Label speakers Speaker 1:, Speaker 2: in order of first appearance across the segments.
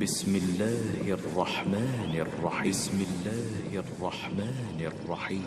Speaker 1: بسم الله الرحمن الرحيم بسم الله الرحمن الرحيم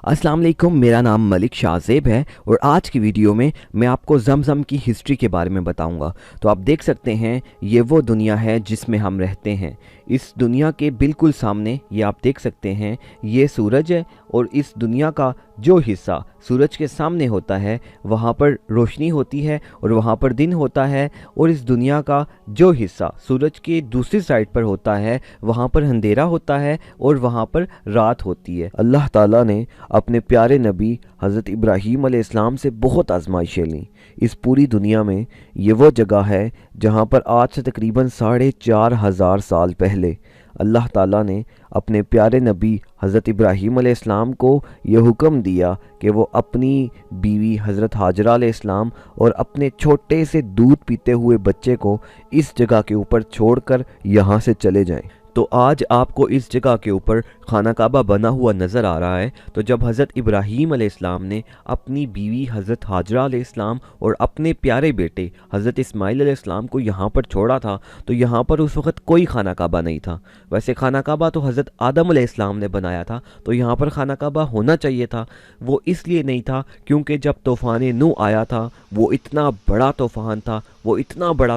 Speaker 2: अस्सलाम वालेकुम, मेरा नाम मलिक शाहज़ेब है और आज की वीडियो में मैं आपको ज़मज़म की हिस्ट्री के बारे में बताऊंगा। तो आप देख सकते हैं ये वो दुनिया है जिसमें हम रहते हैं। इस दुनिया के बिल्कुल सामने ये आप देख सकते हैं ये सूरज है और इस दुनिया का जो हिस्सा सूरज के सामने होता है वहाँ पर रोशनी होती है और वहाँ पर दिन होता है, और इस दुनिया का जो हिस्सा सूरज के दूसरी साइड पर होता है वहाँ पर अंधेरा होता है और वहाँ पर रात होती है। अल्लाह ताला ने अपने प्यारे नबी हज़रत इब्राहीम अलैहिस्सलाम से बहुत आजमाइशें लीं। इस पूरी दुनिया में ये वो जगह है जहाँ पर आज से तकरीबन 4,500 साल पहले अल्लाह ताला ने अपने प्यारे नबी हज़रत इब्राहीम अलैहिस्सलाम को ये हुक्म दिया कि वो अपनी बीवी हज़रत हाजरा अलैहिस्सलाम और अपने छोटे से दूध पीते हुए बच्चे को इस जगह के ऊपर छोड़कर यहाँ से चले जाएं। तो आज आपको इस जगह के ऊपर खाना काबा बना हुआ नज़र आ रहा है। तो जब हज़रत इब्राहीम अलैहिस्सलाम ने अपनी बीवी हज़रत हाजरा अलैहिस्सलाम और अपने प्यारे बेटे हज़रत इस्माइल अलैहिस्सलाम को यहाँ पर छोड़ा था तो यहाँ पर उस वक़्त कोई खाना काबा नहीं था। वैसे खाना काबा तो हज़रत आदम अलैहिस्सलाम ने बनाया था, तो यहाँ पर खाना काबा होना चाहिए था। वो इसलिए नहीं था क्योंकि जब तूफ़ान नूह आया था वो इतना बड़ा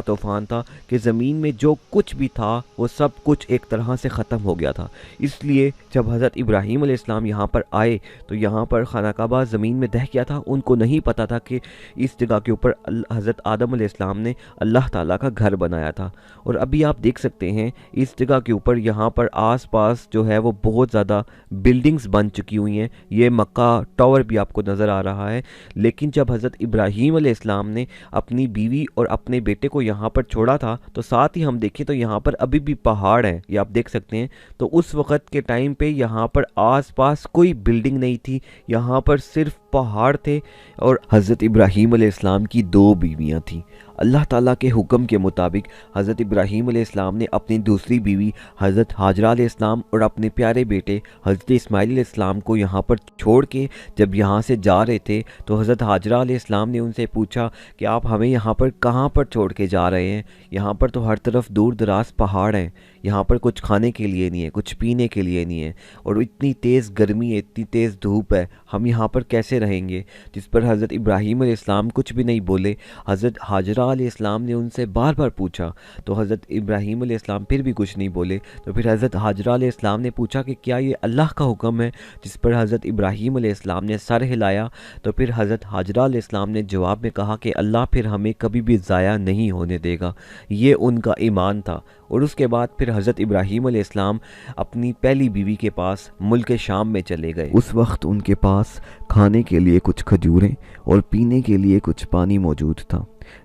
Speaker 2: तूफ़ान था कि ज़मीन में जो कुछ भी था वो सब कुछ एक तरह से ख़त्म हो गया था। इसलिए जब हज़रत इब्राहीम अलैहिस्सलाम यहाँ पर आए तो यहाँ पर खाना काबा ज़मीन में दह गया था। उनको नहीं पता था कि इस जगह के ऊपर हज़रत आदम अलैहिस्सलाम ने अल्लाह ताला का घर बनाया था। और अभी आप देख सकते हैं इस जगह के ऊपर यहाँ पर आसपास जो है वो बहुत ज़्यादा बिल्डिंग्स बन चुकी हुई हैं। ये मक्का टावर भी आपको नज़र आ रहा है। लेकिन जब हज़रत इब्राहीम अलैहिस्सलाम ने अपनी बीवी और अपने बेटे को यहाँ पर छोड़ा था तो साथ ही हम देखें तो यहाँ पर अभी भी पहाड़ हैं, ये आप देख सकते हैं। तो उस वक़्त के टाइम पे यहाँ पर आसपास कोई बिल्डिंग नहीं थी, यहाँ पर सिर्फ पहाड़ थे। और हज़रत इब्राहीम अलैहिस्सलाम की 2 बीवियाँ थीं। अल्लाह ताला के हुक्म के मुताबिक हज़रत इब्राहीम अलैहिस्सलाम ने अपनी दूसरी बीवी हज़रत हाजरा अलैहिस्सलाम और अपने प्यारे बेटे हज़रत इस्माइल अलैहिस्सलाम को यहाँ पर छोड़ के जब यहाँ से जा रहे थे तो हज़रत हाजरा अलैहिस्सलाम ने उनसे पूछा कि आप हमें यहाँ पर कहाँ पर छोड़ के जा रहे हैं? यहाँ पर तो हर तरफ दूर दराज पहाड़ हैं, यहाँ पर कुछ खाने के लिए नहीं है, कुछ पीने के लिए नहीं है, और इतनी तेज़ गर्मी है, इतनी तेज़ धूप है, हम यहाँ पर कैसे रहेंगे? जिस पर हज़रत इब्राहीम अलैहिस्सलाम कुछ भी नहीं बोले। हज़रत हाजरा अलैहिस्सलाम ने उनसे बार बार पूछा तो हज़रत इब्राहीम अलैहिस्सलाम फिर भी कुछ नहीं बोले। तो फिर हज़रत हाजरा अलैहिस्सलाम ने पूछा कि क्या ये अल्लाह का हुक्म है? जिस पर हज़रत इब्राहीम अलैहिस्सलाम ने सर हिलाया। तो फिर हज़रत हाजरा अलैहिस्सलाम ने जवाब में कहा कि अल्लाह फिर हमें कभी भी ज़ाया नहीं होने देगा। ये उनका ईमान था। और उसके बाद फिर हज़रत इब्राहीम अलैहिस्सलाम अपनी पहली बीवी के पास मुल्क शाम में चले गए। उस वक्त उनके पास खाने के लिए कुछ खजूरें और पीने के लिए कुछ पानी मौजूद था।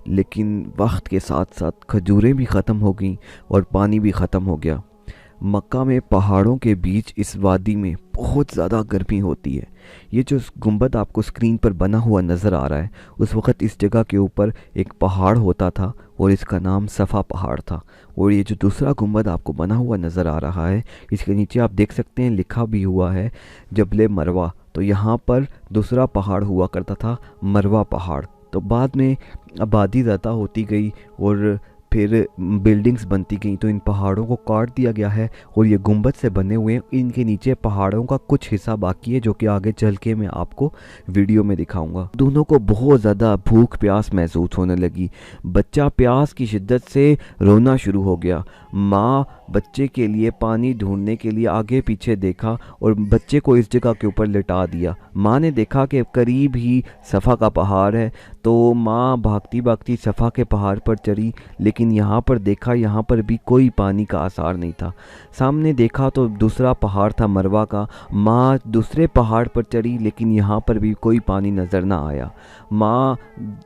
Speaker 2: लेकिन वक्त के साथ साथ खजूरें भी ख़त्म हो गईं और पानी भी ख़त्म हो गया। मक्का में पहाड़ों के बीच इस वादी में बहुत ज़्यादा गर्मी होती है। ये जो गुंबद आपको स्क्रीन पर बना हुआ नज़र आ रहा है, उस वक़्त इस जगह के ऊपर एक पहाड़ होता था और इसका नाम सफ़ा पहाड़ था। और ये जो दूसरा गुंबद आपको बना हुआ नज़र आ रहा है, इसके नीचे आप देख सकते हैं लिखा भी हुआ है जबले मरवा। तो यहाँ पर दूसरा पहाड़ हुआ करता था, मरवा पहाड़। तो बाद में आबादी ज़्यादा होती गई और फिर बिल्डिंग्स बनती गई, तो इन पहाड़ों को काट दिया गया है और ये गुंबद से बने हुए हैं। इनके नीचे पहाड़ों का कुछ हिस्सा बाकी है जो कि आगे चल के मैं आपको वीडियो में दिखाऊंगा। दोनों को बहुत ज़्यादा भूख प्यास महसूस होने लगी। बच्चा प्यास की शिद्दत से रोना शुरू हो गया। माँ बच्चे के लिए पानी ढूंढने के लिए आगे पीछे देखा और बच्चे को इस जगह के ऊपर लिटा दिया। माँ ने देखा कि करीब ही सफ़ा का पहाड़ है, तो माँ भागती भागती सफ़ा के पहाड़ पर चढ़ी। लेकिन यहाँ पर देखा, यहाँ पर भी कोई पानी का आसार नहीं था। सामने देखा तो दूसरा पहाड़ था मरवा का। माँ दूसरे पहाड़ पर चढ़ी लेकिन यहाँ पर भी कोई पानी नज़र ना आया। माँ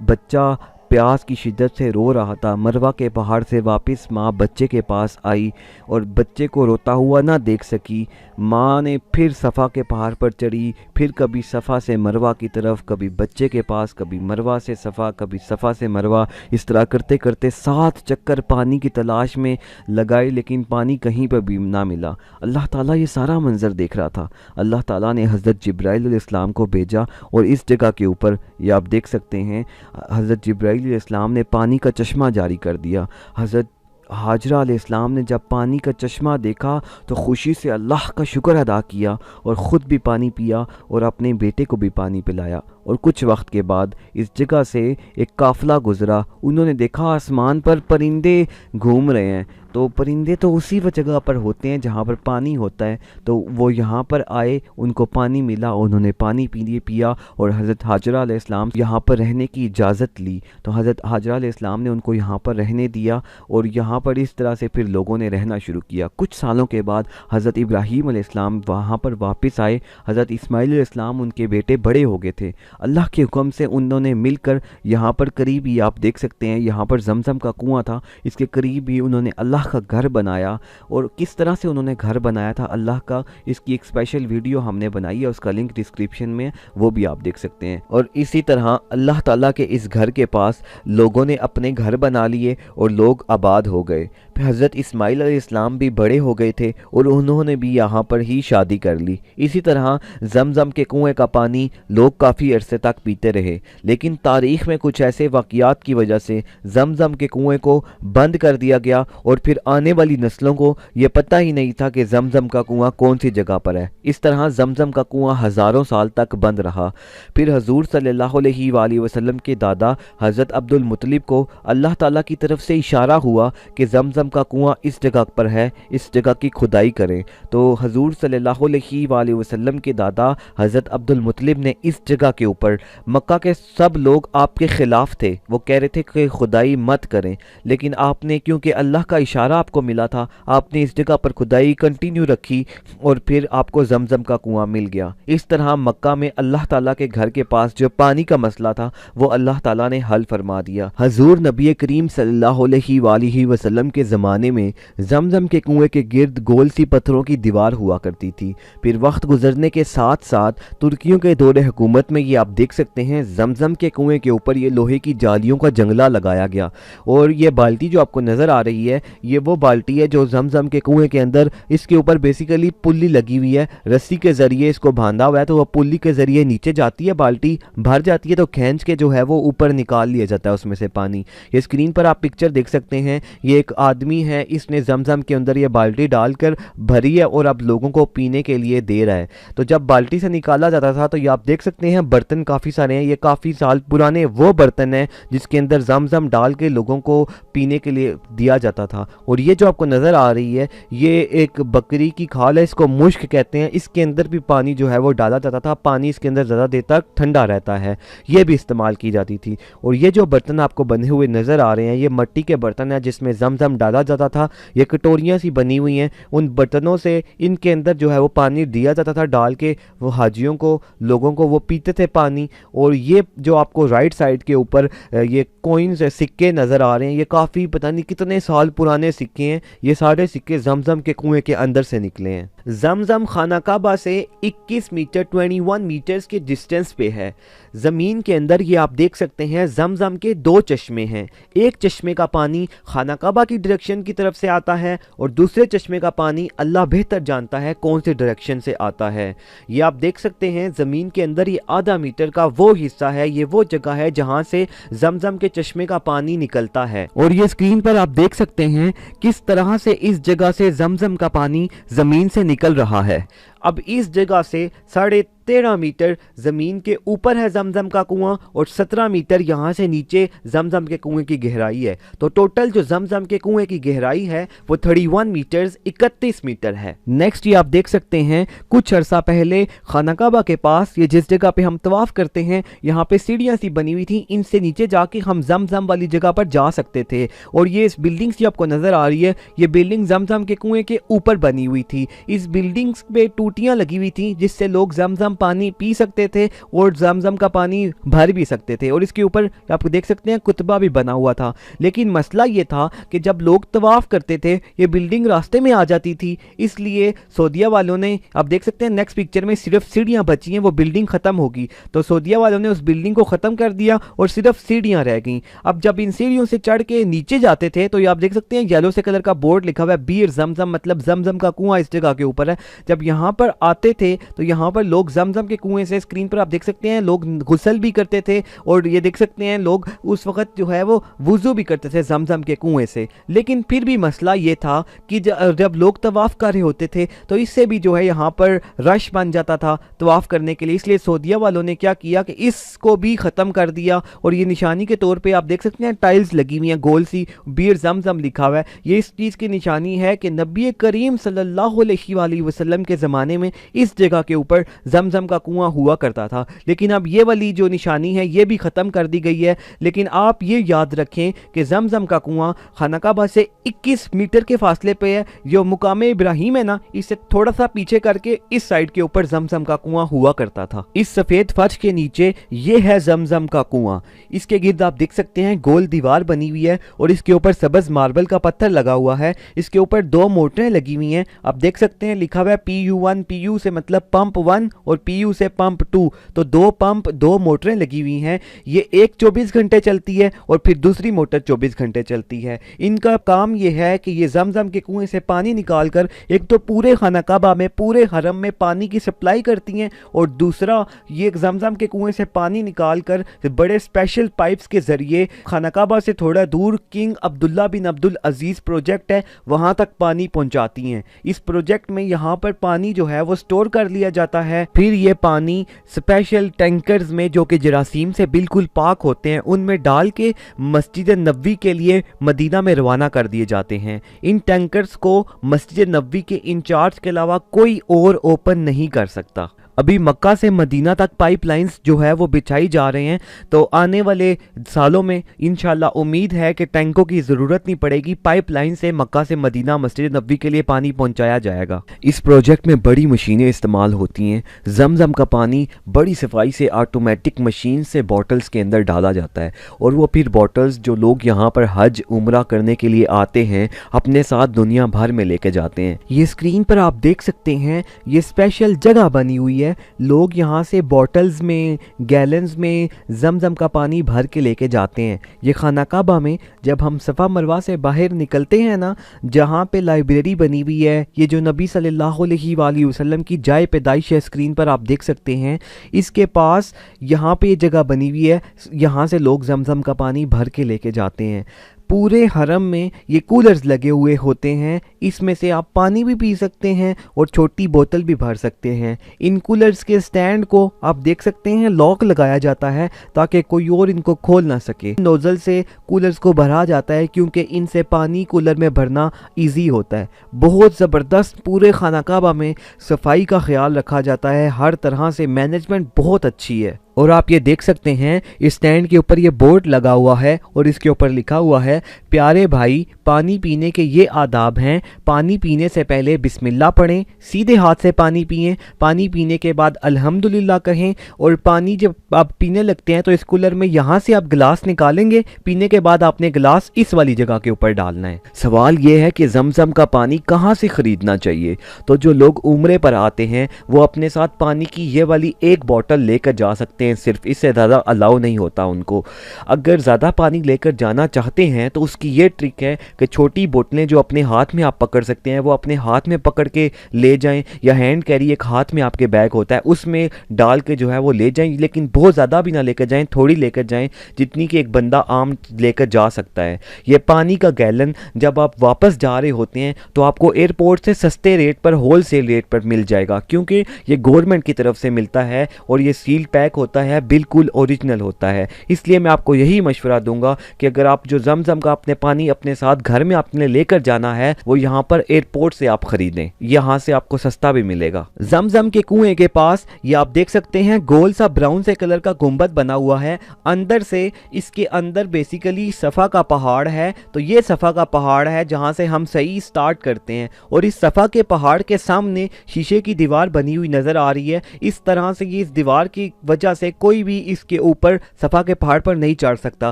Speaker 2: बच्चा प्यास की शिद्दत से रो रहा था। मरवा के पहाड़ से वापस माँ बच्चे के पास आई और बच्चे को रोता हुआ ना देख सकी। माँ ने फिर सफ़ा के पहाड़ पर चढ़ी, फिर कभी सफ़ा से मरवा की तरफ, कभी बच्चे के पास, कभी मरवा से सफ़ा, कभी सफ़ा से मरवा। इस तरह करते करते 7 चक्कर पानी की तलाश में लगाए, लेकिन पानी कहीं पर भी ना मिला। अल्लाह ताला ये सारा मंज़र देख रहा था। अल्लाह ताला ने हज़रत जिब्राइल अलैहिस्सलाम को भेजा और इस जगह के ऊपर ये आप देख सकते हैं हज़रत जिब्राइल अलैहिस्सलाम ने पानी का चश्मा जारी कर दिया। हज़रत हाजरा अलैहिस्सलाम ने जब पानी का चश्मा देखा तो खुशी से अल्लाह का शुक्र अदा किया और ख़ुद भी पानी पिया और अपने बेटे को भी पानी पिलाया। और कुछ वक्त के बाद इस जगह से एक काफ़िला गुज़रा। उन्होंने देखा आसमान पर परिंदे घूम रहे हैं। तो परिंदे तो उसी जगह पर होते हैं जहाँ पर पानी होता है। तो वो यहाँ पर आए, उनको पानी मिला, उन्होंने पानी पिया और हज़रत हाजरा अलैहिस्सलाम यहाँ पर रहने की इजाज़त ली। तो हज़रत हाजरा अलैहिस्सलाम ने उनको यहाँ पर रहने दिया और यहाँ पर इस तरह से फिर लोगों ने रहना शुरू किया। कुछ सालों के बाद हज़रत इब्राहीम अलैहिस्सलाम वहाँ पर वापस आए। हज़रत इस्माइल अलैहिस्सलाम उनके बेटे बड़े हो गए थे। अल्लाह के हुक्म से उन्होंने मिलकर यहाँ पर करीब ही आप देख सकते हैं यहाँ पर ज़मज़म का कुआं था, इसके करीब ही उन्होंने अल्लाह का घर बनाया। और किस तरह से उन्होंने घर बनाया था अल्लाह का, इसकी एक स्पेशल वीडियो हमने बनाई है, उसका लिंक डिस्क्रिप्शन में, वो भी आप देख सकते हैं। और इसी तरह अल्लाह ताला के इस घर के पास लोगों ने अपने घर बना लिए और लोग आबाद हो गए। फिर हज़रत इस्माइल अलैहिस्सलाम भी बड़े हो गए थे और उन्होंने भी यहाँ पर ही शादी कर ली। इसी तरह ज़मज़म के कुएं का पानी लोग काफ़ी अरसे तक पीते रहे, लेकिन तारीख़ में कुछ ऐसे वाक़यात की वजह से ज़मज़म के कुएं को बंद कर दिया गया और फिर आने वाली नस्लों को ये पता ही नहीं था कि ज़मज़म का कुआं कौन सी जगह पर है। इस तरह ज़मज़म का कुआं हज़ारों साल तक बंद रहा। फिर हजूर सल्लल्लाहु अलैहि वसल्लम के दादा हज़रत अब्दुल मुत्तलिब को अल्लाह ताला की तरफ से इशारा हुआ कि ज़मज़म का कुआं इस जगह पर है, इस जगह की खुदाई करें। तो हजूर सल्लल्लाहु अलैहि वसल्लम के दादा हज़रत अब्दुल मुत्तलिब ने इस जगह के ऊपर, मक्का के सब लोग आपके ख़िलाफ़ थे, वो कह रहे थे कि खुदाई मत करें, लेकिन आपने, क्योंकि अल्लाह का इशारा आपको मिला था, आपने इस जगह पर खुदाई कंटिन्यू रखी और फिर आपको ज़मज़म का कुआं मिल गया। इस तरह मक्का में अल्लाह ताला के घर के पास जो पानी का मसला था वो अल्लाह ताला ने हल फरमा दिया। हजूर नबी करीम सल्लल्लाहु अलैहि वसल्लम के ज़माने में ज़मज़म के कुएं के गिर्द गोल सी पत्थरों की दीवार हुआ करती थी। फिर वक्त गुजरने के साथ साथ तुर्कियों के दौरे हुकूमत में ये आप देख सकते हैं ज़मज़म के कुएं के ऊपर ये लोहे की जालियों का जंगला लगाया गया। और ये बाल्टी जो आपको नज़र आ रही है ये वो बाल्टी है जो ज़मज़म के कुएं के अंदर, इसके ऊपर बेसिकली पुल्ली लगी हुई है, रस्सी के ज़रिए इसको बांधा हुआ है, तो वह पुल्ली के ज़रिए नीचे जाती है, बाल्टी भर जाती है तो खींच के जो है वो ऊपर निकाल लिया जाता है उसमें से पानी। ये स्क्रीन पर आप पिक्चर देख सकते हैं, ये एक आदमी है, इसने ज़मज़म के अंदर ये बाल्टी डालकर भरी है और अब लोगों को पीने के लिए दे रहा है। तो जब बाल्टी से निकाला जाता था तो ये आप देख सकते हैं बर्तन काफ़ी सारे हैं, ये काफ़ी साल पुराने वो बर्तन हैं जिसके अंदर ज़मज़म डाल के लोगों को पीने के लिए दिया जाता था। और ये जो आपको नज़र आ रही है ये एक बकरी की खाल है, इसको मुश्क कहते हैं, इसके अंदर भी पानी जो है वो डाला जाता था, पानी इसके अंदर ज़्यादा देर तक ठंडा रहता है, ये भी इस्तेमाल की जाती थी। और ये जो बर्तन आपको बने हुए नज़र आ रहे हैं ये मिट्टी के बर्तन हैं जिसमें ज़मज़म डाला जाता था, ये कटोरियाँ सी बनी हुई हैं, उन बर्तनों से इनके अंदर जो है वो पानी दिया जाता था डाल के, वो हाजियों को, लोगों को वो पीते थे पानी। और ये जो आपको राइट साइड के ऊपर ये कॉइन्स सिक्के नज़र आ रहे हैं, ये काफ़ी पता नहीं कितने साल पुराने सिक्के हैं, ये सारे सिक्के ज़मज़म के कुएं के अंदर से निकले हैं। ज़मज़म खाना काबा से 21 मीटर 21 मीटर्स के डिस्टेंस पे है। ज़मीन के अंदर ये आप देख सकते हैं ज़मज़म के 2 चश्मे हैं, एक चश्मे का पानी खाना काबा की डायरेक्शन की तरफ से आता है और दूसरे चश्मे का पानी अल्लाह बेहतर जानता है कौन से डायरेक्शन से आता है। ये आप देख सकते हैं ज़मीन के अंदर ये आधा मीटर का वो हिस्सा है, ये वो जगह है जहाँ से ज़मज़म के चश्मे का पानी निकलता है। और ये स्क्रीन पर आप देख सकते हैं किस तरह से इस जगह से ज़मज़म का पानी ज़मीन से निकल रहा है। अब इस जगह से 13.5 मीटर ज़मीन के ऊपर है ज़मज़म का कुआं और 17 मीटर यहाँ से नीचे ज़मज़म के कुएं की गहराई है। तो टोटल जो ज़मज़म के कुएं की गहराई है वो 31 मीटर्स 31 मीटर है। नेक्स्ट ये आप देख सकते हैं कुछ अरसा पहले खाना काबा के पास, ये जिस जगह पे हम तवाफ़ करते हैं, यहाँ पे सीढ़ियाँ सी बनी हुई थी, इनसे नीचे जाके हम ज़मज़म वाली जगह पर जा सकते थे। और ये इस बिल्डिंग्स जो आपको नज़र आ रही है, ये बिल्डिंग ज़मज़म के कुएं के ऊपर बनी हुई थी। इस बिल्डिंग्स पे टूटियां लगी हुई थी जिससे लोग जमजम पानी पी सकते थे और जमजम का पानी भर भी सकते थे, और इसके ऊपर आप देख सकते हैं कुतबा भी बना हुआ था। लेकिन मसला ये था कि जब लोग तवाफ करते थे ये बिल्डिंग रास्ते में आ जाती थी, इसलिए सऊदीया वालों ने, आप देख सकते हैं नेक्स्ट पिक्चर में सिर्फ सीढ़ियां बची हैं, वो बिल्डिंग खत्म होगी, तो सऊदीया वालों ने उस बिल्डिंग को खत्म कर दिया और सिर्फ सीढ़ियां रह गई। अब जब इन सीढ़ियों से चढ़ के नीचे जाते थे तो ये आप देख सकते हैं येलो से कलर का बोर्ड लिखा हुआ है बीर जमजम, मतलब जमजम का कुआं इस जगह के ऊपर है। जब यहाँ पर आते थे तो यहाँ पर लोग जमजम के कुएं से, स्क्रीन पर आप देख सकते हैं, लोग गुस्ल भी करते थे और ये देख सकते हैं लोग उस वक्त जो है वो वुजू भी करते थे जमजम के कुएं से। लेकिन फिर भी मसला ये था कि जब लोग तवाफ कर रहे होते थे तो इससे भी जो है यहाँ पर रश बन जाता था तवाफ करने के लिए, इसलिए सऊदीया वालों ने क्या किया कि इसको भी ख़त्म कर दिया। और ये निशानी के तौर पे आप देख सकते हैं टाइल्स लगी हुई हैं, गोल सी बीर जमजम लिखा हुआ है। ये इस चीज़ की निशानी है कि नबी करीम सल्लल्लाहु अलैहि वसल्लम के ज़माने में इस जगह के ऊपर जमजम का कुआं हुआ करता था। लेकिन अब ये वाली जो निशानी है ये भी ख़त्म कर दी गई है। लेकिन आप ये याद रखें कि जमजम का कुआं खाना काबा से 21 मीटर के फासले पे है। जो मुकाम इब्राहिम है ना, इससे थोड़ा सा पीछे करके इस साइड के ऊपर जमजम का कुआं हुआ करता था। इस सफेद फर्श के नीचे ये है जमजम का कुआं। इसके गिर्द आप देख सकते हैं गोल दीवार बनी हुई है और इसके ऊपर सब्ज मार्बल का पत्थर लगा हुआ है। इसके ऊपर 2 मोटरें लगी हुई हैं, आप देख सकते हैं लिखा हुआ है PU1, PU से मतलब पंप 1 और PU से पंप 2, तो 2 पंप 2 मोटरें लगी हुई हैं। ये एक 24 घंटे चलती है और फिर दूसरी मोटर 24 घंटे चलती है। इनका काम ये है कि ये जमजम के कुएं से पानी निकाल कर एक तो पूरे खाना काबा में, पूरे हरम में पानी की सप्लाई करती हैं, और दूसरा ये जमजम के कुएं से पानी निकाल कर बड़े स्पेशल पाइप्स के जरिए खाना काबा से थोड़ा दूर किंग अब्दुल्ला बिन अब्दुल अजीज प्रोजेक्ट है वहां तक पानी पहुंचाती हैं। इस प्रोजेक्ट में यहाँ पर पानी जो है वो स्टोर कर लिया जाता है, फिर ये पानी स्पेशल टैंकर्स में जो कि जरासीम से बिल्कुल पाक होते हैं उनमें डाल के मस्जिद नबवी के लिए मदीना में रवाना कर दिए जाते हैं। इन टैंकर्स को मस्जिद नबवी के इंचार्ज के अलावा कोई और ओपन नहीं कर सकता। अभी मक्का से मदीना तक पाइपलाइंस जो है वो बिछाई जा रहे हैं, तो आने वाले सालों में इंशाल्लाह उम्मीद है कि टैंकों की ज़रूरत नहीं पड़ेगी, पाइपलाइन से मक्का से मदीना मस्जिद नबवी के लिए पानी पहुंचाया जाएगा। इस प्रोजेक्ट में बड़ी मशीनें इस्तेमाल होती हैं। जमजम का पानी बड़ी सफाई से ऑटोमेटिक मशीन से बॉटल्स के अंदर डाला जाता है और वो फिर बॉटल्स जो लोग यहाँ पर हज उम्रा करने के लिए आते हैं अपने साथ दुनिया भर में लेके जाते हैं। ये स्क्रीन पर आप देख सकते हैं ये स्पेशल जगह बनी हुई है, लोग यहाँ से बॉटल्स में, गैलन्स में जमजम का पानी भर के लेके जाते हैं। ये खाना काबा में जब हम सफ़ा मरवा से बाहर निकलते हैं ना, जहाँ पे लाइब्रेरी बनी हुई है, ये जो नबी सल्लल्लाहु अलैहि वसल्लम की जाए पैदाइश है, स्क्रीन पर आप देख सकते हैं, इसके पास यहाँ पे ये जगह बनी हुई है, यहाँ से लोग जमजम का पानी भर के लेके जाते हैं। पूरे हरम में ये कूलर्स लगे हुए होते हैं, इसमें से आप पानी भी पी सकते हैं और छोटी बोतल भी भर सकते हैं। इन कूलर्स के स्टैंड को आप देख सकते हैं लॉक लगाया जाता है ताकि कोई और इनको खोल ना सके। नोजल से कूलर्स को भरा जाता है क्योंकि इनसे पानी कूलर में भरना इजी होता है। बहुत ज़बरदस्त पूरे खाना काबा में सफाई का ख्याल रखा जाता है, हर तरह से मैनेजमेंट बहुत अच्छी है। और आप ये देख सकते हैं इस स्टैंड के ऊपर ये बोर्ड लगा हुआ है और इसके ऊपर लिखा हुआ है, प्यारे भाई पानी पीने के ये आदाब हैं, पानी पीने से पहले बिस्मिल्लाह पढ़ें, सीधे हाथ से पानी पिएं, पानी पीने के बाद अल्हम्दुलिल्लाह कहें, और पानी जब आप पीने लगते हैं तो इस कूलर में यहाँ से आप गिलास निकालेंगे, पीने के बाद आपने गिलास इस वाली जगह के ऊपर डालना है। सवाल ये है कि जमजम का पानी कहाँ से ख़रीदना चाहिए, तो जो लोग उम्रे पर आते हैं वो अपने साथ पानी की ये वाली एक बॉटल लेकर जा सकते हैं, सिर्फ इससे ज़्यादा अलाउ नहीं होता उनको। अगर ज़्यादा पानी लेकर जाना चाहते हैं तो उसकी ये ट्रिक है कि छोटी बोतलें जो अपने हाथ में आप पकड़ सकते हैं वो अपने हाथ में पकड़ के ले जाएं, या हैंड कैरी एक हाथ में आपके बैग होता है उसमें डाल के जो है वो ले जाएं, लेकिन बहुत ज़्यादा भी ना लेकर जाएं, थोड़ी लेकर जाएं जितनी कि एक बंदा आम लेकर जा सकता है। ये पानी का गैलन जब आप वापस जा रहे होते हैं तो आपको एयरपोर्ट से सस्ते रेट पर, होल सेल रेट पर मिल जाएगा, क्योंकि ये गवर्नमेंट की तरफ से मिलता है और ये सील पैक होता ہوتا ہے بالکل اوریجنل ہوتا ہے۔ اس لیے میں آپ کو یہی مشورہ دوں گا کہ اگر آپ جو زمزم کا اپنے پانی اپنے ساتھ گھر میں آپ نے لے کر جانا ہے وہ یہاں پر ایئرپورٹ سے آپ خریدیں، یہاں سے آپ کو سستا بھی ملے گا۔ زمزم کے کنویں کے پاس یہ آپ دیکھ سکتے ہیں گول سا براؤن سے کلر کا گنبد بنا ہوا ہے، اندر سے اس کے اندر بیسیکلی صفا کا پہاڑ ہے۔ تو یہ صفا کا پہاڑ ہے جہاں سے ہم صحیح سٹارٹ کرتے ہیں، اور اس صفا کے پہاڑ کے سامنے شیشے کی دیوار بنی ہوئی نظر آ رہی ہے۔ اس طرح سے یہ اس دیوار کی وجہ سے کوئی بھی اس کے اوپر صفا کے پہاڑ پر نہیں چڑھ سکتا،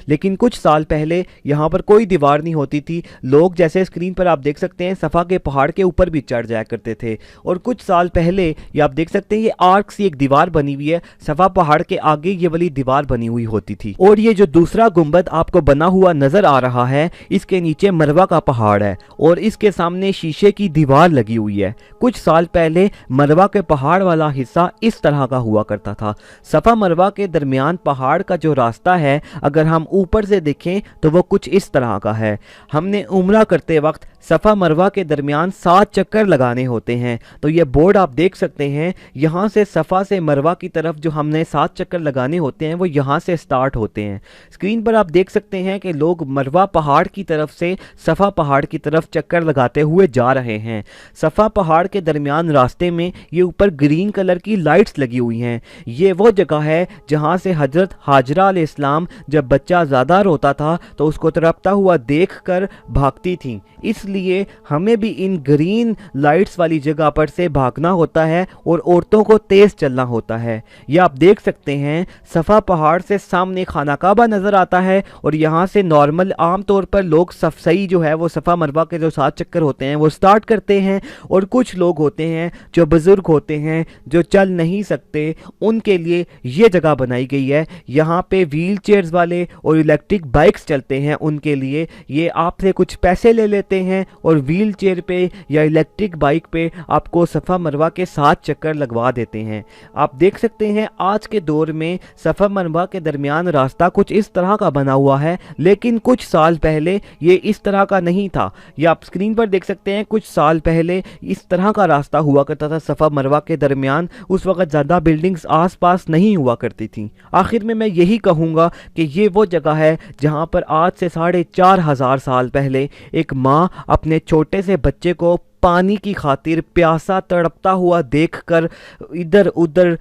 Speaker 2: لیکن کچھ سال پہلے یہاں پر کوئی دیوار نہیں ہوتی تھی، لوگ جیسے اسکرین پر آپ دیکھ سکتے ہیں صفا کے پہاڑ کے اوپر بھی چڑھ جایا کرتے تھے۔ اور کچھ سال پہلے یہ آپ دیکھ سکتے ہیں یہ آرک سی ایک دیوار بنی ہوئی ہے، صفا پہاڑ کے آگے یہ والی دیوار بنی ہوئی ہوتی تھی۔ اور یہ جو دوسرا گنبد آپ کو بنا ہوا نظر آ رہا ہے اس کے نیچے مروہ کا پہاڑ ہے، اور اس کے سامنے شیشے کی دیوار لگی ہوئی ہے۔ کچھ سال پہلے مروہ کے پہاڑ والا حصہ اس طرح کا ہوا کرتا تھا۔ صفا مروہ کے درمیان پہاڑ کا جو راستہ ہے اگر ہم اوپر سے دیکھیں تو وہ کچھ اس طرح کا ہے۔ ہم نے عمرہ کرتے وقت صفا مروہ کے درمیان 7 چکر لگانے ہوتے ہیں، تو یہ بورڈ آپ دیکھ سکتے ہیں، یہاں سے صفا سے مروہ کی طرف جو ہم نے 7 چکر لگانے ہوتے ہیں وہ یہاں سے سٹارٹ ہوتے ہیں۔ اسکرین پر آپ دیکھ سکتے ہیں کہ لوگ مروہ پہاڑ کی طرف سے صفا پہاڑ کی طرف چکر لگاتے ہوئے جا رہے ہیں۔ صفا پہاڑ کے درمیان راستے میں یہ اوپر گرین کلر کی لائٹس لگی ہوئی ہیں۔ یہ وہ جگہ ہے جہاں سے حضرت ہاجرہ علیہ السلام جب بچہ زیادہ روتا تھا تو اس کو تڑپتا ہوا دیکھ کر بھاگتی تھیں، اس لیے ہمیں بھی ان گرین لائٹس والی جگہ پر سے بھاگنا ہوتا ہے اور عورتوں کو تیز چلنا ہوتا ہے۔ یہ آپ دیکھ سکتے ہیں صفا پہاڑ سے سامنے خانہ کعبہ نظر آتا ہے، اور یہاں سے نارمل عام طور پر لوگ صحیح جو ہے وہ صفا مروہ کے جو 7 چکر ہوتے ہیں وہ سٹارٹ کرتے ہیں، اور کچھ لوگ ہوتے ہیں جو بزرگ ہوتے ہیں جو چل نہیں سکتے، ان کے لیے یہ جگہ بنائی گئی ہے۔ یہاں پہ ویل چیئرز والے اور الیکٹرک بائکس چلتے ہیں، ان کے لیے یہ آپ سے کچھ پیسے لے لیتے ہیں اور ویل چیئر پہ یا الیکٹرک بائک پہ آپ کو صفا مروہ کے 7 چکر لگوا دیتے ہیں۔ آپ دیکھ سکتے ہیں آج کے دور میں صفا مروہ کے درمیان راستہ کچھ اس طرح کا بنا ہوا ہے، لیکن کچھ سال پہلے یہ اس طرح کا نہیں تھا۔ یہ آپ اسکرین پر دیکھ سکتے ہیں کچھ سال پہلے اس طرح کا راستہ ہوا کرتا تھا صفا مروہ کے درمیان، اس وقت زیادہ بلڈنگز آس پاس نہیں ہوا کرتی تھیں۔ آخر میں یہی کہوں گا کہ یہ وہ جگہ ہے جہاں پر آج سے 4500 سال پہلے ایک ماں اپنے چھوٹے سے بچے کو پانی کی خاطر پیاسا تڑپتا ہوا دیکھ کر ادھر ادھر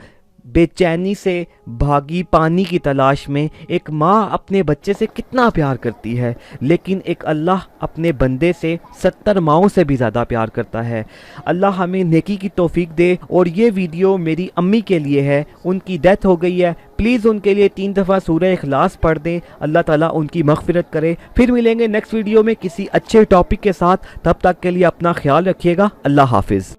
Speaker 2: بے چینی سے بھاگی پانی کی تلاش میں۔ ایک ماں اپنے بچے سے کتنا پیار کرتی ہے، لیکن ایک اللہ اپنے بندے سے 70 ماؤں سے بھی زیادہ پیار کرتا ہے۔ اللہ ہمیں نیکی کی توفیق دے۔ اور یہ ویڈیو میری امی کے لیے ہے، ان کی ڈیتھ ہو گئی ہے، پلیز ان کے لیے 3 دفعہ سورہ اخلاص پڑھ دیں، اللہ تعالیٰ ان کی مغفرت کرے۔ پھر ملیں گے نیکسٹ ویڈیو میں کسی اچھے ٹاپک کے ساتھ، تب تک کے لیے اپنا خیال رکھیے گا، اللہ حافظ۔